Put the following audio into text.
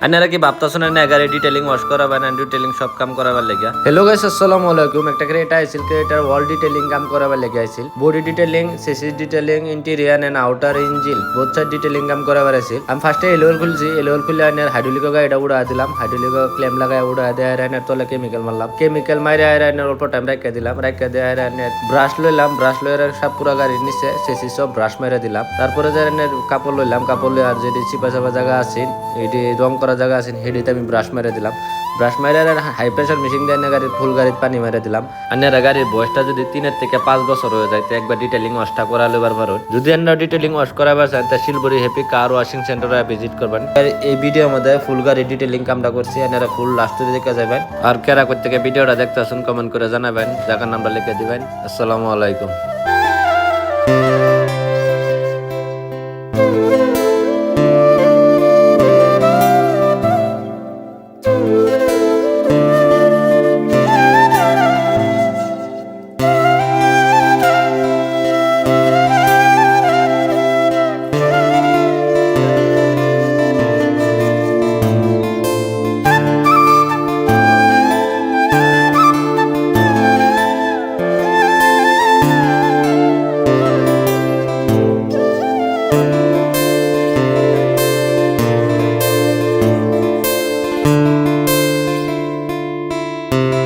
আপনারা কি ভাবতেছেন না গাড়ি ডিটেইলিং ওয়াশ করাবেন এন্ড ডিটেইলিং সব কাম করাবার লাগা? হ্যালো গাইস, আসসালামু আলাইকুম। একটা ক্রেটা আইছিল, ক্রেটার ওয়াল ডিটেইলিং কাম করাবার লাগা আইছিল। Body detailing, chassis detailing, interior and outer engine both side detailing কাম করাবার আইছিল। আমি ফার্স্টে এলোল খুলছি, এলোল খুলে আনার হাইড্রোলিক গাড়িটা উড়া দিলাম, হাইড্রোলিক ক্লেম লাগায় উড়া দেয় আনার তলে কেমিক্যাল মারলাম, কেমিক্যাল মাইরে আনার অল্প টাইম রাখা দিলাম, রাখা দিয়ে আনার ব্রাশ লইলাম, ব্রাশ লইরা সব পুরা গাড়ির নিচে চেসিস সব ব্রাশ মেরে দিলাম। তারপরে যে আনার কাপড় লইলাম, কাপড় লই আর যেটি চিপা চাপা জায়গা আছে এটি রং করা জায়গা আছে হেডিতে আমি ব্রাশ মেরে দিলাম। ব্রাশ মেরে আর হাই প্রেশার মেশিন দিয়ে গাড়ির ফুল গাড়ির পানি মেরে দিলাম। আন্যারা গাড়ির বয়সটা যদি 3 থেকে 5 বছর হয়ে যায় তো একবার ডিটেইলিং ওয়াশটা করা লইবার পারো। যদি আপনারা ডিটেইলিং ওয়াশ করাবার চান তা শিলবরি হ্যাপি কার ওয়াশিং সেন্টারে ভিজিট করবেন। আর এই ভিডিওর মধ্যে ফুল গাড়ি ডিটেইলিং কামটা করছি, আপনারা ফুল লাস্ট দেখে যাবেন। আর কেরা করতে ভিডিওটা দেখতে আসুন, কমেন্ট করে জানাবেন, জায়গার নামটা লিখে দিবেন। আসসালামু আলাইকুম।